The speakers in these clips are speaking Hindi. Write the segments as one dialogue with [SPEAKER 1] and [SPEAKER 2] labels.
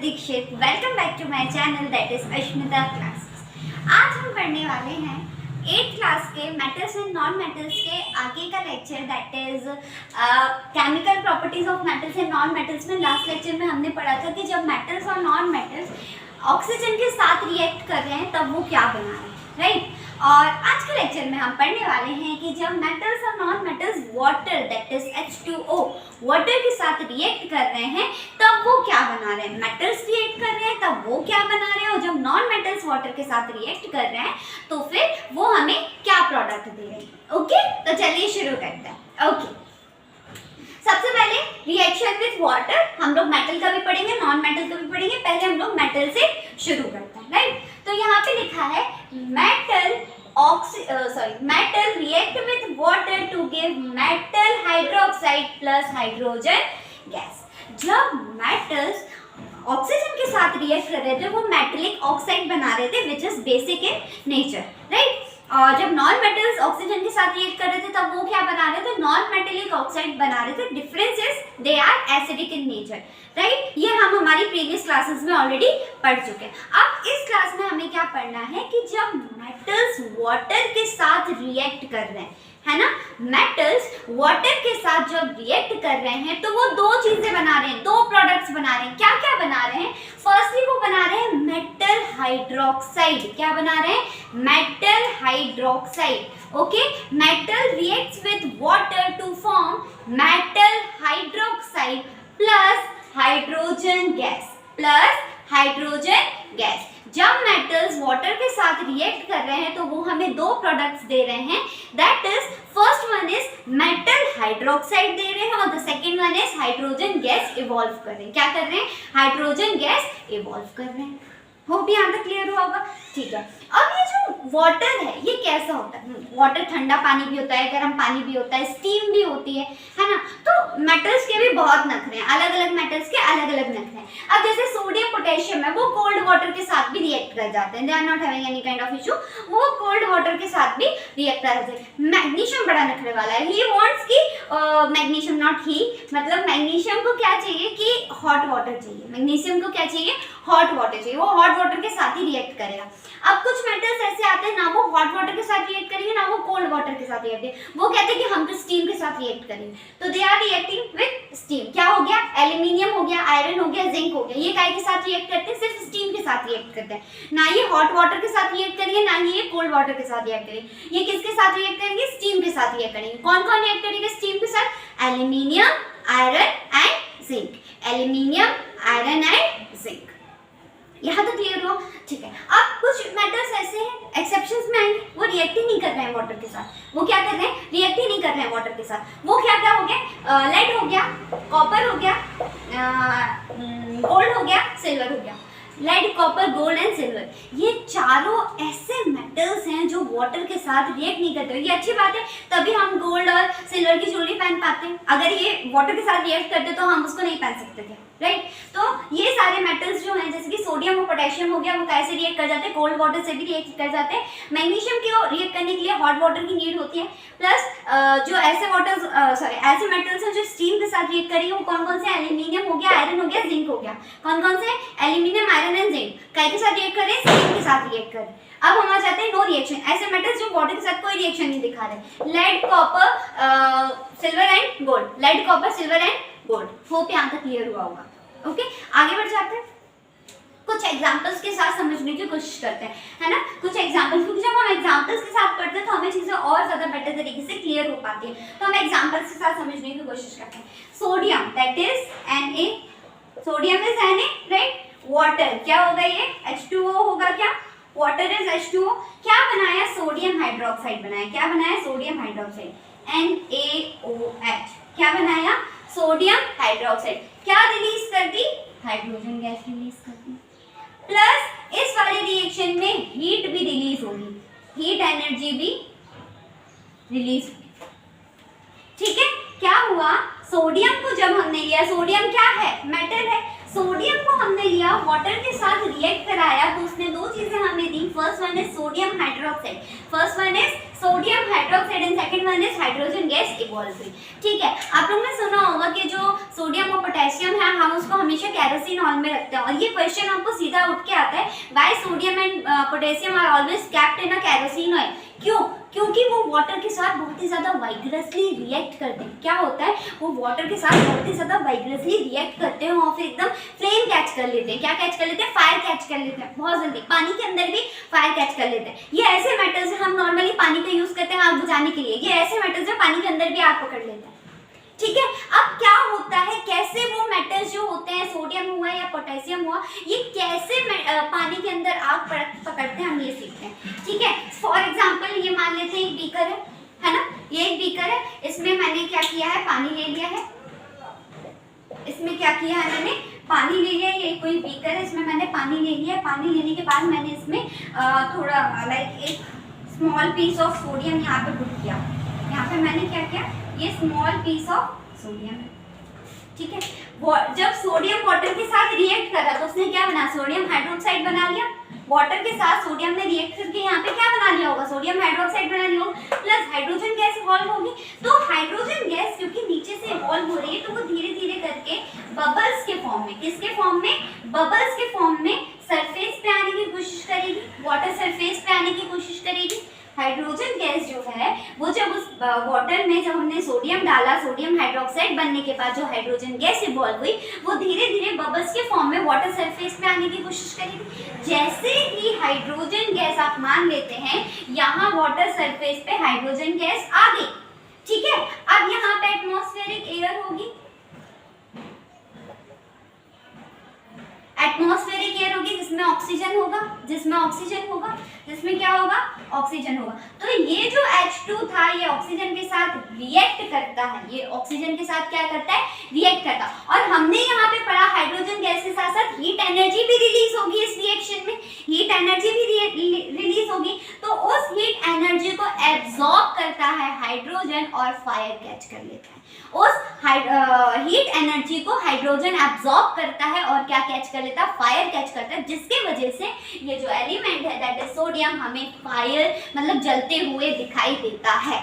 [SPEAKER 1] Dixit. Welcome back to my channel that is Ashmita classes. आज हम पढ़ने वाले हैं 8th क्लास के मेटल्स एंड नॉन मेटल्स के आगे का lecture that is chemical properties of metals and non metals में लास्ट लेक्चर में हमने पढ़ा था कि जब मेटल्स और नॉन मेटल्स ऑक्सीजन के साथ रिएक्ट कर रहे हैं तब वो क्या बना रहे हैं, राइट। और आज के लेक्चर में हम पढ़ने वाले हैं कि जब मेटल्स और non metals water that is H2O water के साथ रिएक्ट कर रहे हैं तब वो क्या बना रहे हैं। मेटल्स रिएक्ट कर रहे हैं तब वो क्या बना रहे हैं, और जब नॉन मेटल्स वाटर के साथ रिएक्ट कर रहे हैं तो फिर वो हमें क्या प्रोडक्ट दे रहे हैं। ओके, तो चलिए शुरू करते हैं। ओके, सबसे पहले रिएक्शन विद वाटर, हम लोग मेटल का भी पढ़ेंगे नॉन मेटल का भी पढ़ेंगे। पहले हम लोग मेटल से शुरू करते हैं, राइट। तो यहाँ पे लिखा है metal react with water to give metal hydroxide plus hydrogen gas। जब मेटल्स ऑक्सीजन के साथ रिएक्ट कर रहे थे वो मेटेलिक ऑक्साइड बना रहे थे which is basic in nature, right. और जब नॉन मेटल्स ऑक्सीजन के साथ रिएक्ट कर रहे थे तब वो क्या बना रहे थे, नॉन मेटेलिक ऑक्साइड बना रहे थे। Difference is they are acidic in nature, right. ये हम हमारी प्रीवियस क्लासेस में ऑलरेडी पढ़ चुके हैं। अब इस क्लास में हमें क्या पढ़ना है कि जब मेटल्स वाटर के साथ रिएक्ट कर रहे हैं, है ना, मेटल्स वाटर के साथ जब रिएक्ट कर रहे हैं तो वो दो चीजें बना रहे हैं, दो प्रोडक्ट्स बना रहे हैं। क्या क्या बना रहे हैं? फर्स्टली वो बना रहे हैं मेटल हाइड्रोक्साइड। क्या बना रहे हैं? Metal hydroxide. Okay, metal reacts with water to form metal hydroxide plus hydrogen gas. जब मेटल्स वाटर के साथ रिएक्ट कर रहे हैं तो वो हमें दो प्रोडक्ट्स दे रहे हैं, that is first one is metal hydroxide दे रहे हैं और the second one is hydrogen gas evolve कर रहे हैं। क्या कर रहे हैं? हाइड्रोजन गैस इवॉल्व कर रहे हैं। होप यहाँ तक क्लियर हुआ होगा, ठीक है। अब ये जो वाटर है ये कैसा होता है? वाटर ठंडा पानी भी होता है, गर्म पानी भी होता है, स्टीम भी होती है ना। तो मेटल्स के भी बहुत नखरे हैं, अलग अलग मेटल्स के अलग अलग नखरे हैं। अब जैसे सोडियम पोटेशियम है वो कोल्ड वाटर के साथ भी रिएक्ट कर जाते हैं, they are not having any kind of issue, वो कोल्ड वाटर के साथ भी रिएक्ट कर जाते हैं। मैग्नीशियम बड़ा नखरे वाला है, ही वांट्स की मैग्नीशियम नॉट ही, मतलब मैग्नीशियम को क्या चाहिए कि हॉट वाटर चाहिए। मैग्नीशियम को क्या चाहिए? हॉट वाटर चाहिए, वो हॉट वाटर के साथ ही रिएक्ट करेगा। अब कुछ मेटल्स ऐसे आते हैं ना वो हॉट वाटर के साथ रिएक्ट करेंगे ना वो कोल्ड वाटर के साथ रिएक्ट करेंगे, वो कहते हैं कि हम तो स्टीम के साथ रिएक्ट करेंगे। तो they are reacting with steam. क्या हो गया? एल्यूमिनियम हो गया, आयरन हो गया, जिंक हो गया। ये काय के साथ रिएक्ट करते हैं? सिर्फ स्टीम के साथ रिएक्ट करते हैं। ना ये हॉट वाटर के साथ रिएक्ट करेंगे ना ये कोल्ड वाटर के साथ रिएक्ट करेंगे। ये किसके साथ रिएक्ट करेंगे? स्टीम के साथ रिएक्ट करेंगे। कौन कौन रिएक्ट करेंगे स्टीम के साथ? Aluminium, iron and zinc. Aluminium, iron and zinc. यहाँ तो क्लियर हो, ठीक है। अब कुछ मेटल्स ऐसे हैं एक्सेप्शंस में आएंगे, वो रिएक्ट ही नहीं कर रहे हैं वाटर के साथ। वो क्या कर रहे हैं? रिएक्ट ही नहीं कर रहे हैं वाटर के साथ। वो क्या क्या हो गया? लेड हो गया, कॉपर हो गया, गोल्ड हो गया, सिल्वर हो गया। Lead, copper, gold and silver, ये चारों ऐसे मेटल्स हैं जो वाटर के साथ रिएक्ट नहीं करते। ये अच्छी बात है, तभी हम गोल्ड और सिल्वर की ज्वेलरी पहन पाते हैं। अगर ये वाटर के साथ रिएक्ट करते तो हम उसको नहीं पहन सकते थे, राइट। तो ये सारे मेटल्स जो हैं जैसे कि सोडियम और पोटेशियम हो गया, वो कैसे रिएक्ट कर जाते हैं? कोल्ड वाटर से भी रिएक्ट कर जाते हैं। मैग्नीशियम को रिएक्ट करने के लिए हॉट वाटर की नीड होती है। प्लस जो ऐसे मेटल्स हैं जो स्टीम के साथ रिएक्ट करेंगे वो कौन कौन से? एल्यूमिनियम हो गया, आयरन हो गया, जिंक हो गया। कौन कौन से? Aluminium, iron and zinc. काय के साथ रिएक्ट कर रहे हैं? स्टीम के साथ रिएक्ट कर रहे हैं। अब हम आ जाते हैं नो रिएक्शन, ऐसे मेटल्स जो वाटर के साथ कोई रिएक्शन नहीं दिखा रहे। Lead, copper, silver and gold. Lead, copper, silver and gold. Hope यहाँ तक क्लियर हुआ होगा। ओके, आगे बढ़ जाते हैं। कुछ एग्जांपल्स के साथ समझने की कोशिश करते हैं, है ना। कुछ एग्जांपल्स, क्योंकि जब हम एग्जांपल्स के साथ पढ़ते हैं तो हमें चीजें और ज्यादा बेटर तरीके से क्लियर हो पाती है। तो हम एग्जांपल्स के साथ समझने की कोशिश करते हैं। Sodium that is Na, sodium is Na, right. Water क्या होगा? ये H2O होगा। क्या? Water is H2O। क्या बनाया? सोडियम हाइड्रोक्साइड बनाया। क्या बनाया? Sodium hydroxide, NaOH। क्या बनाया? Sodium hydroxide. क्या रिलीज कर दी? हाइड्रोजन गैस रिलीज कर दी। प्लस इस वाले रिएक्शन में हीट भी रिलीज होगी, हीट एनर्जी भी रिलीज होगी, ठीक है। क्या हुआ? सोडियम को जब हमने लिया, सोडियम क्या है? मेटल है। सोडियम को हमने लिया, वाटर के साथ रिएक्ट कराया तो उसने दो चीजें हमें दी। First one is sodium hydroxide, first one is sodium hydroxide and second one is hydrogen gas evolve हुई। ठीक है, आप लोगों ने सुना होगा कि जो सोडियम और पोटेशियम है हम उसको हमेशा केरोसिन ऑयल में रखते हैं, और ये क्वेश्चन आपको सीधा उठ के आता है, why sodium and potassium are always kept in a kerosene oil. क्यों? क्योंकि वो वाटर के साथ बहुत ही ज्यादा वाइग्रसली रिएक्ट करते हैं। क्या होता है, वो वाटर के साथ बहुत ही ज्यादा वाइग्रसली रिएक्ट करते हैं और फिर एकदम फ्लेम कैच कर लेते हैं। क्या कैच कर लेते हैं? फायर कैच कर लेते हैं बहुत जल्दी, पानी के अंदर भी फायर कैच कर लेते हैं। ये ऐसे मेटल्स हम नॉर्मली पानी का यूज करते हैं आग बुझाने के लिए, ये ऐसे मेटल्स हैं पानी के अंदर भी आग पकड़ लेते हैं। ठीक है, अब क्या होता है, कैसे वो मेटल्स जो होते हैं, सोडियम हुआ या पोटेशियम हुआ, ये कैसे पानी के अंदर आग पकड़ते हैं हम ये सीखते हैं। ठीक है, फॉर एग्जांपल ये मान लेते हैं एक बीकर है ना, ये एक बीकर है, इसमें मैंने क्या किया है, पानी ले लिया है, इसमें क्या किया है मैंने, पानी ले लिया। ये कोई बीकर है, इसमें मैंने पानी ले लिया। पानी लेने के बाद मैंने इसमें थोड़ा लाइक एक स्मॉल पीस ऑफ सोडियम यहाँ पे पुट किया। यहाँ पे मैंने क्या किया, ये स्मॉल पीस ऑफ सोडियम है। ठीक है, जब सोडियम वाटर के साथ रिएक्ट करा तो उसने क्या बना, सोडियम हाइड्रोक्साइड बना लिया। वाटर के साथ सोडियम ने रिएक्ट करके यहाँ पे क्या बना लिया होगा, सोडियम हाइड्रोक्साइड बना लिया होगा, प्लस हाइड्रोजन गैस इवॉल्व होगी। तो हाइड्रोजन गैस क्योंकि नीचे से इवॉल्व हो रही है तो वो धीरे धीरे करके बबल्स के फॉर्म में, किसके फॉर्म में, बबल्स के फॉर्म में सरफेस पे आने की कोशिश करेगी, वाटर सरफेस पे आने की कोशिश करेगी। हाइड्रोजन गैस जो है वो जब उस वाटर में जब हमने सोडियम डाला, सोडियम हाइड्रोक्साइड बनने के बाद जो हाइड्रोजन गैस इवॉल्व हुई वो धीरे धीरे बबल्स के फॉर्म में वाटर सरफेस पे आने की कोशिश करेगी। जैसे ही हाइड्रोजन गैस आप मान लेते हैं यहाँ वाटर सरफेस पे हाइड्रोजन गैस आ गई। ठीक है, अब यहाँ पे एटमॉस्फेरिक एयर होगी, एटमॉस्फेरिक एयर होगी जिसमें ऑक्सीजन होगा, जिसमें ऑक्सीजन होगा, जिसमें क्या होगा, ऑक्सीजन होगा। तो ये जो H2 था ये ऑक्सीजन के साथ रिएक्ट करता है, ये ऑक्सीजन के साथ क्या करता है, रिएक्ट करता है। और हमने यहाँ पे पढ़ा हाइड्रोजन गैस के साथ साथ हीट एनर्जी भी रिलीज होगी इस रिएक्शन में, हीट एनर्जी भी रिलीज होगी। तो उस हीट एनर्जी को एब्जॉर्ब करता है हाइड्रोजन और फायर कैच कर लेता है। उस हीट एनर्जी को हाइड्रोजन एब्जॉर्ब करता है और क्या कैच कर लेता है, फायर कैच करता है, जिसके वजह से ये जो एलिमेंट है दैट इज सोडियम हमें फायर मतलब जलते हुए दिखाई देता है।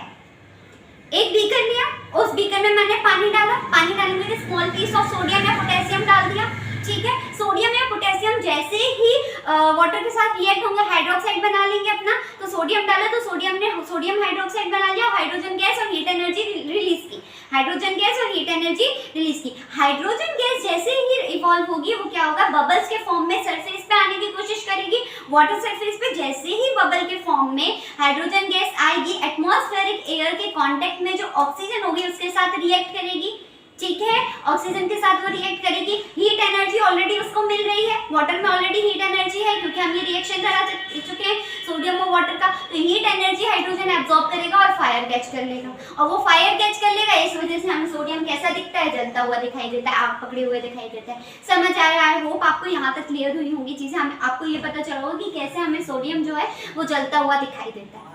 [SPEAKER 1] एक बीकर लिया, उस बीकर में मैंने पानी डाला, पानी डालने में स्मॉल पीस ऑफ सोडियम या पोटेशियम डाल दिया। ठीक है, सोडियम या पोटेशियम जैसे ही वाटर के साथ रिएक्ट होंगे हाइड्रोक्साइड बना लेंगे अपना, तो सोडियम डाला तो सोडियम ने सोडियम हाइड्रोक्साइड बना लिया, हाइड्रोजन गैस और हीट एनर्जी रिलीज की, हाइड्रोजन गैस और हीट एनर्जी रिलीज की। हाइड्रोजन गैस जैसे ही इवॉल्व होगी वो क्या होगा, बबल्स के फॉर्म में सरफेस पे आने की कोशिश करेगी। वाटर सरफेस पे जैसे ही बबल के फॉर्म में हाइड्रोजन गैस आएगी, एटमॉस्फेरिक एयर के कांटेक्ट में जो ऑक्सीजन होगी उसके साथ रिएक्ट करेगी। ठीक है, ऑक्सीजन के साथ वो रिएक्ट करेगी। हीट एनर्जी ऑलरेडी उसको मिल रही है, वाटर में ऑलरेडी हीट एनर्जी है क्योंकि हम ये रिएक्शन करा चुके हैं सोडियम और वाटर का। तो हीट एनर्जी हाइड्रोजन एब्जॉर्ब करेगा और फायर कैच कर लेगा, और वो फायर कैच कर लेगा, इस वजह से हमें सोडियम कैसा दिखता है, जलता हुआ दिखाई देता है, आग पकड़े हुए दिखाई देता है। समझ आया है? होप आपको यहाँ तक क्लियर हुई होंगी चीजें, आपको ये पता चला होगा कि कैसे हमें सोडियम जो है वो जलता हुआ दिखाई देता है।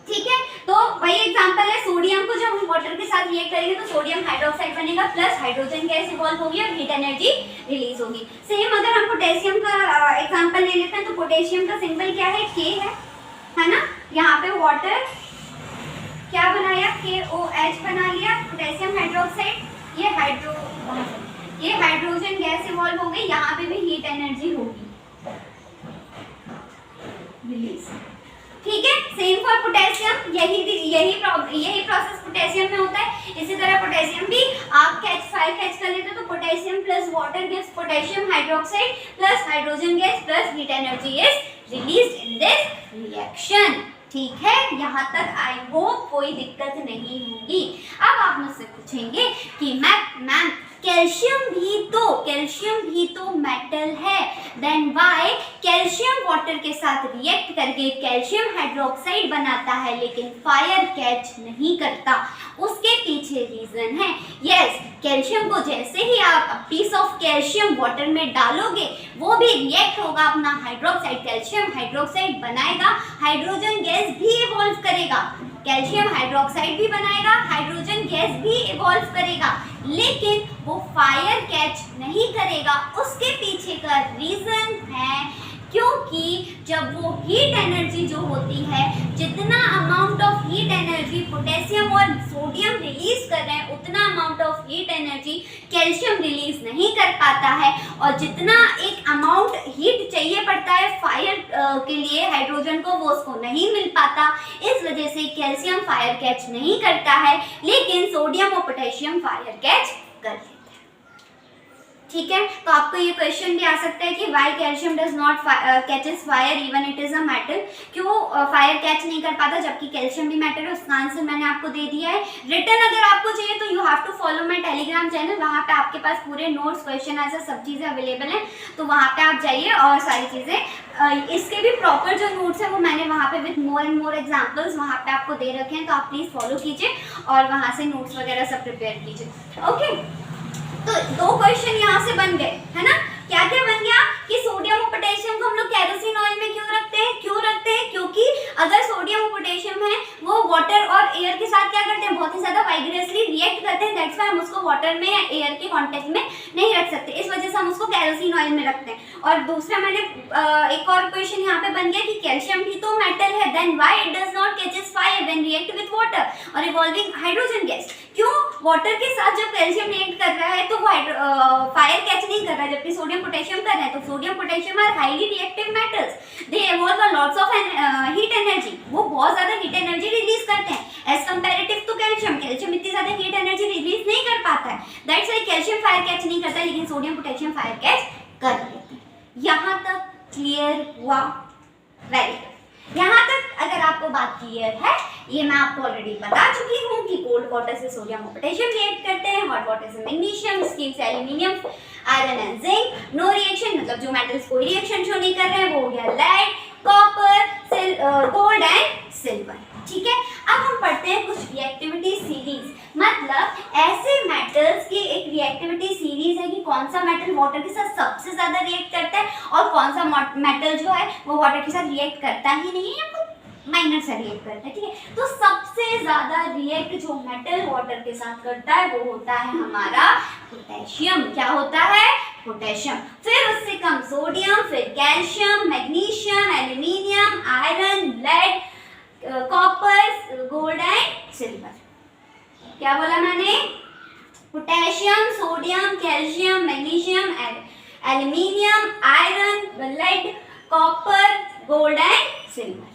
[SPEAKER 1] ठीक है, तो वही एग्जांपल है, सोडियम को जब हम वाटर के साथ रिएक्ट करेंगे तो सोडियम हाइड्रोक्साइड बनेगा, प्लस हाइड्रोजन गैस इवॉल्व होगी और हीट एनर्जी रिलीज होगी। सेम अगर हम पोटेशियम का एग्जांपल ले लेते हैं तो पोटेशियम का सिंबल क्या है, K है ना। यहाँ पे वाटर क्या बनाया, KOH बना लिया, पोटेशियम हाइड्रोक्साइड, ये हाइड्रोजन गैस इवॉल्व हो गई, यहाँ पे भी हीट एनर्जी होगी रिलीज। ठीक है, सेम फॉर पोटेशियम, यही प्रोसेस पोटेशियम में होता है। इसी तरह पोटेशियम भी आग फायर कैच कर लेते हैं, तो potassium plus water gives potassium hydroxide plus hydrogen gas plus heat energy is released in this reaction. ठीक है, यहाँ तक आई होप कोई दिक्कत नहीं होगी। अब आप मुझसे पूछेंगे कि मैम कैल्शियम भी तो मेटल है, देन व्हाई कैल्शियम वाटर के साथ रिएक्ट करके कैल्शियम हाइड्रोक्साइड बनाता है लेकिन फायर कैच नहीं करता? उसके पीछे रीजन है, यस, कैल्शियम को जैसे ही आप पीस ऑफ कैल्शियम वाटर में डालोगे वो भी रिएक्ट होगा, अपना हाइड्रोक्साइड कैल्शियम हाइड्रोक्साइड बनाएगा, हाइड्रोजन गैस भी इवॉल्व करेगा, कैल्शियम हाइड्रोक्साइड भी बनाएगा, हाइड्रोजन गैस भी इवॉल्व करेगा, लेकिन वो फायर कैच नहीं करेगा। उसके पीछे का रीजन है क्योंकि जब वो हीट एनर्जी जो होती है, जितना अमाउंट पोटेशियम और सोडियम रिलीज कर रहे हैं उतना amount of heat energy calcium release नहीं कर पाता है, और जितना एक अमाउंट हीट चाहिए पड़ता है फायर के लिए हाइड्रोजन को, वो उसको नहीं मिल पाता। इस वजह से कैल्शियम फायर कैच नहीं करता है, लेकिन सोडियम और पोटेशियम फायर कैच कर लेते हैं। ठीक है, तो आपको ये क्वेश्चन भी आ सकता है कि why calcium does not catches fire even it is a metal, क्यों फायर कैच नहीं कर पाता जबकि कैल्शियम भी मेटल है। उसका आंसर मैंने आपको दे दिया है। रिटर्न अगर आपको चाहिए तो you have to follow my Telegram channel, वहाँ पे आपके पास पूरे नोट्स, क्वेश्चन आंसर सब चीज़ें अवेलेबल हैं, तो वहाँ पे आप जाइए और सारी चीज़ें, इसके भी प्रॉपर जो नोट्स है वो मैंने वहाँ पे with more and more examples वहाँ पे आपको दे रखे हैं, तो आप प्लीज़ फॉलो कीजिए और वहाँ से नोट्स वगैरह सब प्रिपेयर कीजिए। ओके, तो दो क्वेश्चन यहाँ से बन गए, है ना। क्या क्या बन गया कि सोडियम और पोटेशियम को हम लोग केरोसिन ऑयल में क्यों रखते हैं, क्योंकि अगर सोडियम और पोटेशियम है वो वाटर और एयर के साथ क्या करते हैं, बहुत ही ज्यादा वाइब्रेसली रिएक्ट करते हैं, दैट्स व्हाई हम उसको वाटर में या एयर के कांटेक्ट में नहीं रख सकते, इस वजह से हम उसको केरोसिन ऑयल में रखते हैं। और दूसरा मैंने एक और क्वेश्चन यहाँ पे बन गया कि कैल्शियम भी तो मेटल है, then why it does not catches fire when react with water और इवॉल्विंग हाइड्रोजन गैस, क्यों वाटर के साथ जब कैल्शियम रिएक्ट कर रहा है तो फायर कैच नहीं कर रहा है, जबकि सोडियम पोटेशियम कर रहे हैं। तो sodium potassium are highly reactive metals, they evolve a lots of heat energy, वो बहुत ज्यादा हीट एनर्जी रिलीज करते हैं as comparative to calcium. Calcium इतनी ज्यादा हीट एनर्जी रिलीज नहीं कर पाता है, that's why calcium fire catch नहीं करता है, लेकिन सोडियम पोटेशियम फायर कैच कर लेते हैं। यहाँ तक क्लियर हुआ? Very good. यहाँ तक अगर आपको बात क्लियर है, ये मैं आपको ऑलरेडी बता चुकी हूँ कि कोल्ड वाटर से सोडियम और पोटेशियम रिएक्ट करते हैं, हॉट वाटर से मैग्नीशियम, स्टीम से aluminium, iron and zinc, no reaction, मतलब जो मेटल्स कोई रिएक्शन शो नहीं कर रहे हैं वो हो गया lead, copper, gold and silver. ठीक है, अब हम पढ़ते हैं कुछ रिएक्टिविटी सीरीज, मतलब ऐसे मेटल्स की एक रिएक्टिविटी सीरीज है कि कौन सा मेटल वाटर के साथ सबसे ज्यादा रिएक्ट करता है और कौन सा मेटल जो है वो वाटर के साथ रिएक्ट करता ही नहीं है या माइनर से रिएक्ट करता है। ठीक है, तो सबसे ज्यादा रिएक्ट जो मेटल वाटर के साथ करता है वो होता है हमारा पोटेशियम। क्या होता है? पोटेशियम। फिर उससे कम सोडियम, फिर calcium, magnesium, aluminium, iron, lead, copper, gold and silver. क्या बोला मैंने? Potassium, sodium, calcium, magnesium, aluminium, iron, lead, copper, gold and silver.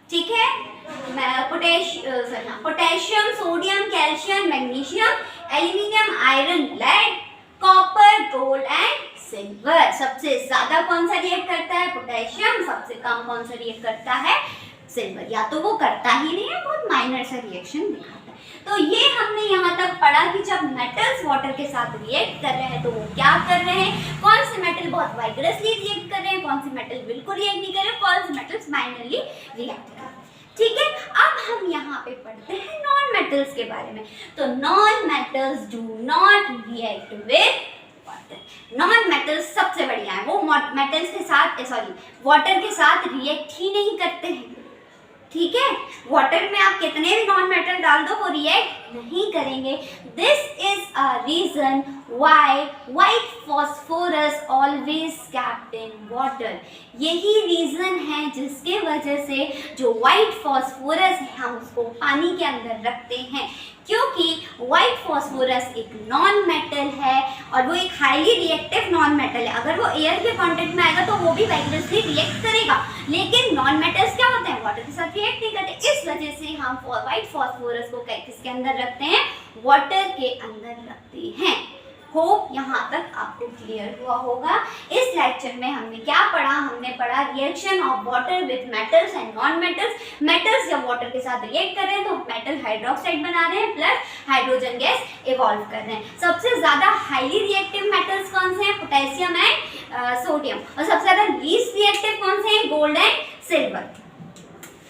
[SPEAKER 1] ठीक है, potassium, sodium, calcium, magnesium, aluminium, iron, lead, copper, gold and silver. सबसे ज्यादा कौन सा रिएक्ट करता है? पोटेशियम। सबसे कम कौन सा रिएक्ट करता है? सिल्वर। या तो वो करता ही नहीं है, बहुत माइनर सा रिएक्शन दिखाता है। तो ये हमने यहाँ तक पढ़ा कि जब मेटल्स वाटर के साथ रिएक्ट कर रहे हैं तो वो क्या कर रहे हैं, कौन से मेटल बहुत वाइग्रसली रिएक्ट कर रहे हैं, कौन से मेटल बिल्कुल रिएक्ट नहीं कर रहे, कौन से मेटल्स माइनरली रिएक्ट कर रहे हैं। ठीक है, अब हम यहाँ पे पढ़ते हैं नॉन मेटल्स के बारे में। तो non metals do not react with water. Non metals सबसे बढ़िया है, वो मेटल्स के साथ वाटर के साथ रिएक्ट ही नहीं करते हैं। ठीक है, वाटर में आप कितने भी नॉन मेटल डाल दो वो रिएक्ट नहीं करेंगे। This is a reason why white phosphorus always kept in water. यही रीजन है जिसके वजह से जो व्हाइट फॉस्फोरस है हम उसको पानी के अंदर रखते हैं, क्योंकि व्हाइट फॉस्फोरस एक नॉन मेटल है और वो एक हाईली रिएक्टिव नॉन मेटल है। अगर वो एयर के कांटेक्ट में आएगा तो वो भी वाइब्रेसली रिएक्ट करेगा, लेकिन नॉन मेटल्स क्या होते हैं? वाटर के साथ रिएक्ट नहीं करते। इस वजह से हम व्हाइट फॉस्फोरस को किसके अंदर रखते हैं? वाटर के अंदर रखते हैं। होप यहाँ तक आपको क्लियर हुआ होगा। इस लेक्चर में हमने क्या पढ़ा? हमने पढ़ा reaction of water with metals and non metals. Metals जब वाटर के साथ रिएक्ट कर रहे हैं तो मेटल हाइड्रोक्साइड बना रहे हैं प्लस हाइड्रोजन गैस इवॉल्व कर रहे हैं। सबसे ज्यादा हाईली रिएक्टिव मेटल्स कौन से हैं? Potassium and sodium. और सबसे ज्यादा लीस्ट रिएक्टिव कौन से हैं? Gold and silver.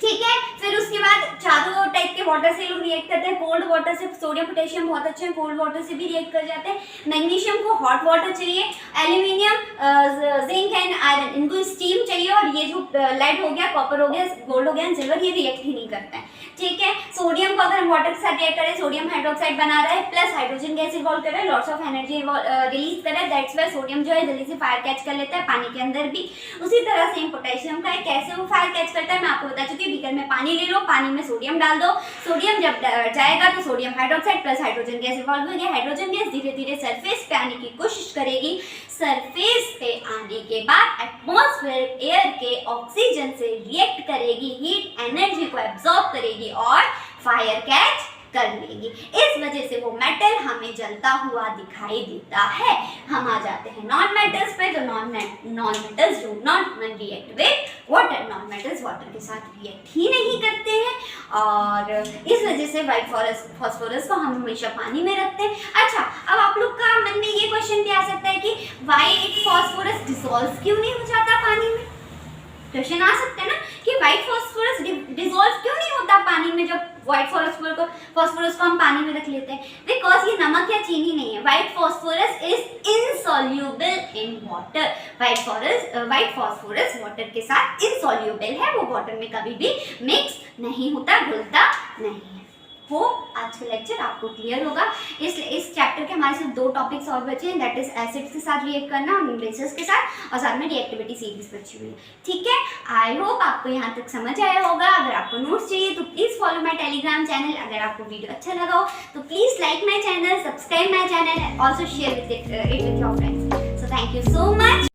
[SPEAKER 1] ठीक है, फिर उसके बाद चारों टाइप के वाटर से लोग रिएक्ट करते हैं। कोल्ड वाटर से सोडियम पोटेशियम बहुत अच्छे हैं, कोल्ड वाटर से भी रिएक्ट कर जाते हैं। मैग्नीशियम को हॉट वाटर चाहिए, एल्यूमिनियम, जिंक एंड आयरन इनको स्टीम चाहिए, और ये जो लेड हो गया, कॉपर हो गया, गोल्ड हो गया, सिल्वर, ये रिएक्ट ही नहीं करते हैं। ठीक है, सोडियम को अगर हम वाटर के साथ रिएक्ट करें, सोडियम हाइड्रोक्साइड बना रहा है प्लस हाइड्रोजन गैस इवॉल्व कर रहा है, लॉट्स ऑफ एनर्जी रिलीज कर रहा है, दैट्स व्हाई सोडियम जो है जल्दी से फायर कैच कर लेता है पानी के अंदर भी। उसी तरह सेम पोटेशियम का है, कैसे वो फायर कैच करता है मैं आपको बता चुकी हूँ। बीकर में पानी ले लो, पानी में सोडियम डाल दो, सोडियम जब जाएगा तो sodium hydroxide plus hydrogen gas evolve हो गया, हाइड्रोजन गैस धीरे धीरे सरफेस पे आने की कोशिश करेगी, सरफेस पे आने के बाद एटमॉस्फेयर एयर के ऑक्सीजन से रिएक्ट करेगी, हीट एनर्जी को एब्जॉर्ब करेगी और फायर कैच कर लेगी। इस वजह से वो मेटल हमें जलता हुआ दिखाई देता है। हम आ जाते हैं नॉन मेटल्स पे। तो non metals do not react with water, non metals water के साथ रिएक्ट ही नहीं करते हैं और इस वजह से व्हाइट फॉस्फोरस को हम हमेशा पानी में रखते हैं। अच्छा, अब आप लोग का मन में ये क्वेश्चन भी आ सकता है कि व्हाइट फॉस्फोरस डिसॉल्व क्यों नहीं हो जाता पानी में? क्वेश्चन आ सकते हैं ना कि व्हाइट फॉस्फोरस डिसॉल्व क्यों नहीं होता पानी में जब व्हाइट फॉस्फोरस को हम पानी में रख लेते हैं? बिकॉज ये नमक या चीनी नहीं है, white phosphorus is insoluble in water. White phosphorus water के साथ इनसॉल्युबल है, वो वाटर में कभी भी मिक्स नहीं होता, घुलता नहीं है। वो आज का लेक्चर आपको क्लियर होगा। इस चैप्टर के हमारे साथ 2 टॉपिक्स और बचे हैं, दैट इज एसिड्स के साथ रिएक्ट करना और बेसेस के साथ, और साथ में रिएक्टिविटी सीरीज बची हुई है। ठीक है, आई होप आपको यहाँ तक समझ आया होगा। अगर आपको नोट्स चाहिए तो please follow my Telegram channel. अगर आपको वीडियो अच्छा लगा हो तो please like my channel, subscribe my channel, also share it with your friends. So thank you so much.